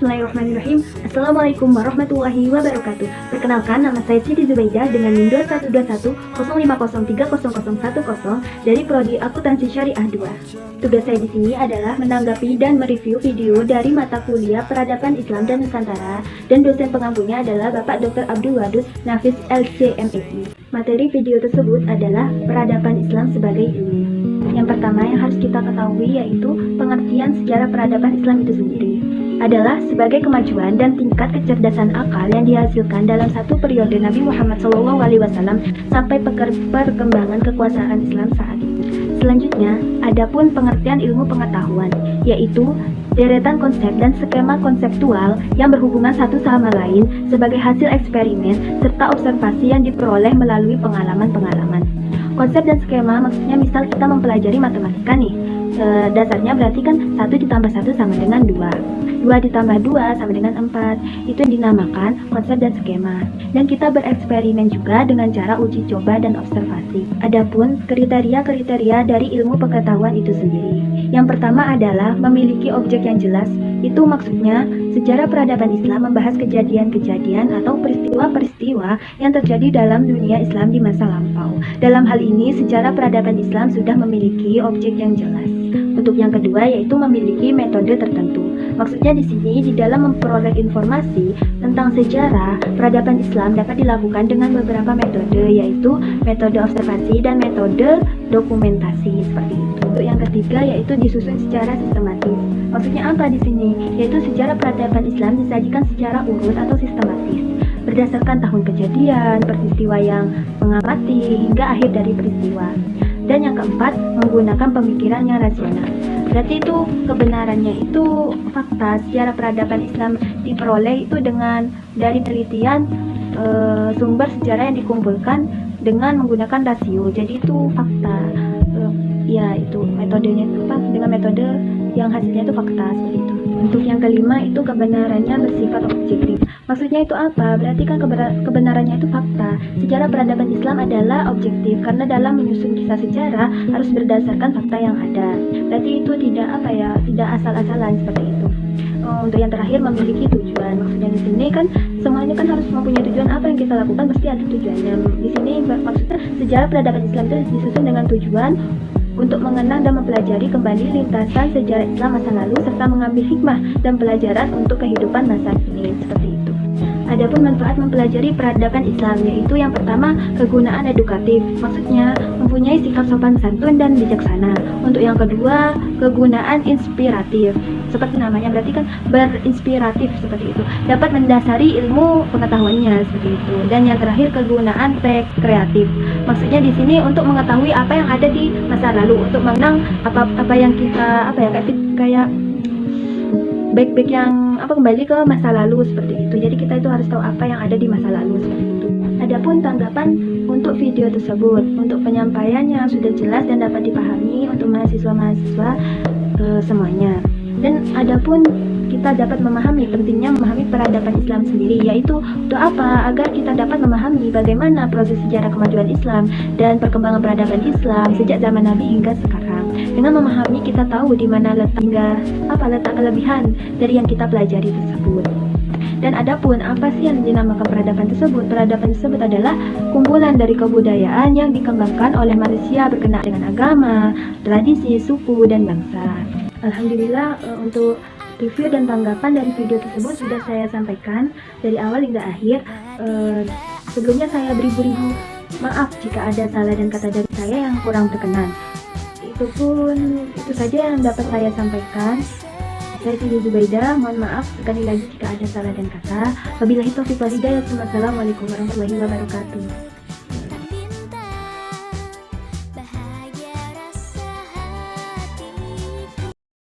Bismillahirrahmanirrahim. Assalamualaikum warahmatullahi wabarakatuh. Perkenalkan, nama saya Siti Zubaidah dengan NIM 212105030010 dari Prodi Akuntansi Syariah 2. Tugas saya di sini adalah menanggapi dan mereview video dari mata kuliah Peradaban Islam dan Nusantara, dan dosen pengampunya adalah Bapak Dr. Abdul Wadud Nafis LC.MSc. Materi video tersebut adalah Peradaban Islam sebagai ilmu. Yang pertama yang harus kita ketahui yaitu pengertian sejarah peradaban Islam itu sendiri adalah sebagai kemajuan dan tingkat kecerdasan akal yang dihasilkan dalam satu periode Nabi Muhammad SAW sampai perkembangan kekuasaan Islam saat ini. Selanjutnya, adapun pengertian ilmu pengetahuan, yaitu deretan konsep dan skema konseptual yang berhubungan satu sama lain sebagai hasil eksperimen serta observasi yang diperoleh melalui pengalaman-pengalaman. Konsep dan skema maksudnya misal kita mempelajari matematika nih, dasarnya berarti kan 1 ditambah 1 sama dengan 2 ditambah 2 sama dengan 4. Itu yang dinamakan konsep dan skema. Dan kita bereksperimen juga dengan cara uji coba dan observasi. Adapun kriteria-kriteria dari ilmu pengetahuan itu sendiri. Yang pertama adalah memiliki objek yang jelas. Itu maksudnya sejarah peradaban Islam membahas kejadian-kejadian atau peristiwa-peristiwa yang terjadi dalam dunia Islam di masa lampau. Dalam hal ini, sejarah peradaban Islam sudah memiliki objek yang jelas. Untuk yang kedua yaitu memiliki metode tertentu. Maksudnya di sini di dalam memperoleh informasi tentang sejarah peradaban Islam dapat dilakukan dengan beberapa metode, yaitu metode observasi dan metode dokumentasi seperti itu. Untuk yang ketiga yaitu disusun secara sistematis. Maksudnya apa di sini? Yaitu sejarah peradaban Islam disajikan secara urut atau sistematis berdasarkan tahun kejadian, peristiwa yang mengamati hingga akhir dari peristiwa. Dan yang keempat, menggunakan pemikiran yang rasional. Berarti itu kebenarannya itu fakta. Sejarah peradaban Islam diperoleh itu dari penelitian sumber sejarah yang dikumpulkan dengan menggunakan rasio. Jadi itu fakta. Ya itu metodenya itu dengan metode yang hasilnya itu fakta seperti itu. Untuk yang kelima itu kebenarannya bersifat objektif. Maksudnya itu apa? Berarti kan kebenarannya itu fakta. Sejarah peradaban Islam adalah objektif karena dalam menyusun kisah sejarah harus berdasarkan fakta yang ada. Berarti itu tidak asal-asalan seperti itu. Untuk yang terakhir memiliki tujuan. Maksudnya di sini kan semua ini kan harus mempunyai tujuan. Apa yang kita lakukan pasti ada tujuannya. Di sini maksudnya sejarah peradaban Islam itu disusun dengan tujuan untuk mengenang dan mempelajari kembali lintasan sejarah Islam masa lalu serta mengambil hikmah dan pelajaran untuk kehidupan masa kini seperti itu. Adapun manfaat mempelajari peradaban Islam yaitu yang pertama kegunaan edukatif, maksudnya mempunyai sikap sopan santun dan bijaksana. Untuk yang kedua kegunaan inspiratif, seperti namanya berarti kan berinspiratif seperti itu, dapat mendasari ilmu pengetahuannya seperti itu. Dan yang terakhir kegunaan kreatif, maksudnya di sini untuk mengetahui apa yang ada di masa lalu, untuk mengenang apa yang kita kayak baik yang kembali ke masa lalu seperti itu. Jadi kita itu harus tahu apa yang ada di masa lalu seperti itu. Adapun tanggapan untuk video tersebut, untuk penyampaiannya sudah jelas dan dapat dipahami untuk mahasiswa-mahasiswa semuanya. Dan adapun kita dapat pentingnya memahami peradaban Islam sendiri, yaitu untuk apa? Agar kita dapat memahami bagaimana proses sejarah kemajuan Islam dan perkembangan peradaban Islam sejak zaman Nabi hingga sekarang. Dengan memahami kita tahu di mana letak kelebihan dari yang kita pelajari tersebut. Dan adapun apa sih yang dinamakan peradaban tersebut? Peradaban tersebut adalah kumpulan dari kebudayaan yang dikembangkan oleh manusia berkenaan dengan agama, tradisi, suku, dan bangsa. Alhamdulillah untuk review dan tanggapan dari video tersebut sudah saya sampaikan dari awal hingga akhir. Sebelumnya saya beribu-ribu maaf jika ada salah dan kata dari saya yang kurang berkenan. Itu saja yang dapat saya sampaikan. Saya Siti Zubaidah, mohon maaf sekali lagi jika ada salah dan kata. Wabillahi taufiq wal hidayah. Wassalamualaikum warahmatullahi wabarakatuh.